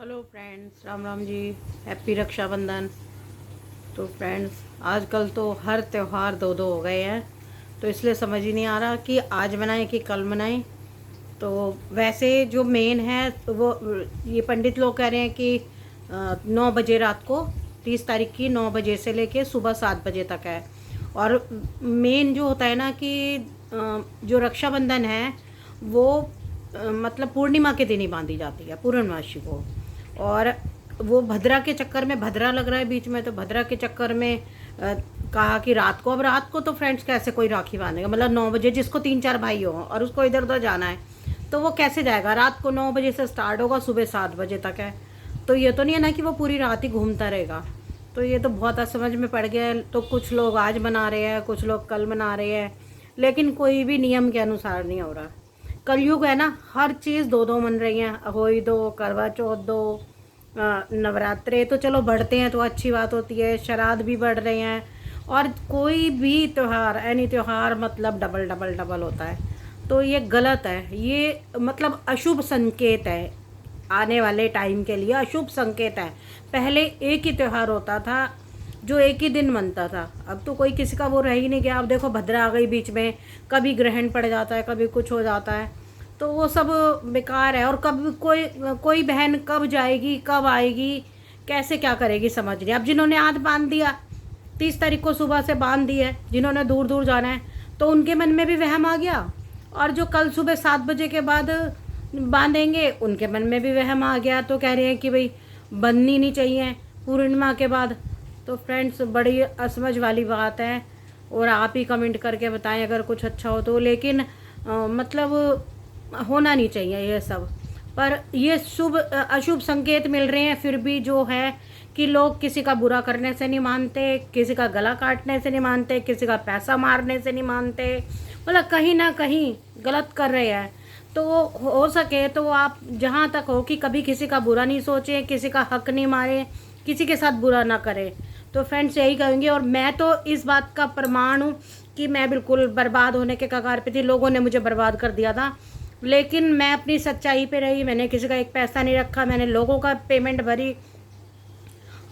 Hello friends, Ram Ram ji. Happy Rakshabandhan. तो friends, आजकल तो हर त्यौहार दो दो हो गए हैं, तो इसलिए समझ ही नहीं आ रहा कि आज मनाएं कि कल मनाएं। तो वैसे जो मेन है तो वो ये पंडित लोग कह रहे हैं कि 9 बजे रात को, 30 तारीख की 9 बजे से लेके सुबह 7 बजे तक है। और मेन जो होता है ना कि जो रक्षाबंधन है वो मतलब पूर्णिमा के दिन ही बांधी जाती है, पूर्णमासी को। और वो भद्रा के चक्कर में, भद्रा लग रहा है बीच में, तो भद्रा के चक्कर में कहा कि रात को, अब रात को तो फ्रेंड्स कैसे कोई राखी बांधेगा, मतलब 9 बजे, जिसको 3 4 भाई हो और उसको इधर उधर जाना है तो वो कैसे जाएगा। रात को 9 बजे से स्टार्ट होगा, सुबह 7 बजे तक है। तो ये तो नहीं है ना कि वो पूरी रात ही घूमता रहेगा। तो ये तो बहुत असमझ में पड़ गया है। तो कुछ लोग आज मना रहे हैं, कुछ लोग कल मना रहे हैं, लेकिन कोई भी नियम के अनुसार नहीं हो रहा। कलयुग है ना, हर चीज़ दो दो मन रही हैं। होली दो, करवा चौथ दो, नवरात्रे तो चलो बढ़ते हैं तो अच्छी बात होती है, श्राद्ध भी बढ़ रहे हैं। और कोई भी त्यौहार, एनी त्यौहार मतलब डबल डबल डबल होता है। तो ये गलत है, ये मतलब अशुभ संकेत है। आने वाले टाइम के लिए अशुभ संकेत है। पहले एक ही त्यौहार होता था जो एक ही दिन मनता था, अब तो कोई किसी का वो रह ही नहीं गया। अब देखो भद्रा आ गई बीच में, कभी ग्रहण पड़ जाता है, कभी कुछ हो जाता है, तो वो सब बेकार है। और कब कोई कोई बहन कब जाएगी, कब आएगी, कैसे क्या करेगी, समझ नहीं। अब जिन्होंने आज बांध दिया, 30 तारीख को सुबह से बांध दी है, जिन्होंने दूर दूर जाना है, तो उनके मन में भी वहम आ गया। और जो कल सुबह 7 बजे के बाद बांधेंगे, उनके मन में भी वहम आ गया। तो कह रहे हैं कि भाई बंधनी नहीं चाहिए पूर्णिमा के बाद। तो फ्रेंड्स, बड़ी असमझ वाली बात है। और आप ही कमेंट करके बताएं अगर कुछ अच्छा हो तो। लेकिन मतलब होना नहीं चाहिए ये सब। पर ये शुभ अशुभ संकेत मिल रहे हैं, फिर भी जो है कि लोग किसी का बुरा करने से नहीं मानते, किसी का गला काटने से नहीं मानते, किसी का पैसा मारने से नहीं मानते, मतलब कहीं ना कहीं गलत कर रहे हैं। तो हो सके तो आप जहाँ तक हो कि कभी किसी का बुरा नहीं सोचें, किसी का हक नहीं मारें, किसी के साथ बुरा ना करें। तो फ्रेंड्स, यही कहेंगे। और मैं तो इस बात का प्रमाण हूँ कि मैं बिल्कुल बर्बाद होने के कगार पे थी, लोगों ने मुझे बर्बाद कर दिया था, लेकिन मैं अपनी सच्चाई पे रही। मैंने किसी का एक पैसा नहीं रखा, मैंने लोगों का पेमेंट भरी।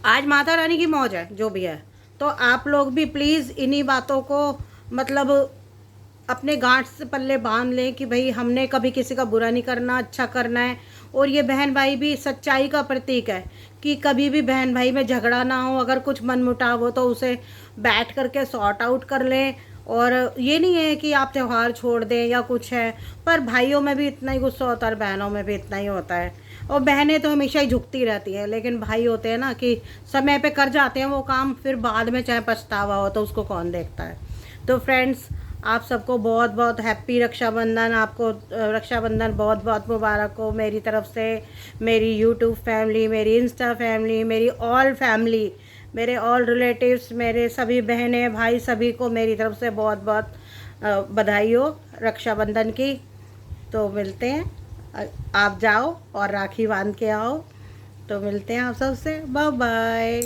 आज माता रानी की मौज है, जो भी है। तो आप लोग भी प्लीज़ इन्हीं बातों को मतलब अपने गांठ से पल्ले बांध लें कि भाई हमने कभी किसी का बुरा नहीं करना, अच्छा करना है। और ये बहन भाई भी सच्चाई का प्रतीक है कि कभी भी बहन भाई में झगड़ा ना हो। अगर कुछ मनमुटाव हो तो उसे बैठ करके सॉर्ट आउट कर लें। और ये नहीं है कि आप त्यौहार छोड़ दें या कुछ है, पर भाइयों में भी इतना ही गुस्सा होता है और बहनों में भी इतना ही होता है। और बहनें तो हमेशा ही झुकती रहती हैं, लेकिन भाई होते हैं ना कि समय पे कर जाते हैं वो काम, फिर बाद में चाहे पछतावा हो तो उसको कौन देखता है। तो फ्रेंड्स, आप सबको बहुत बहुत हैप्पी रक्षाबंधन। आपको रक्षाबंधन बहुत बहुत मुबारक हो मेरी तरफ से, मेरी यूट्यूब फैमिली, मेरी इंस्टा फैमिली, मेरी ऑल फैमिली, मेरे ऑल रिलेटिव्स, मेरे सभी बहनें भाई, सभी को मेरी तरफ से बहुत बहुत बधाई हो रक्षाबंधन की। तो मिलते हैं, आप जाओ और राखी बांध के आओ। तो मिलते हैं आप सबसे, बाय बाय।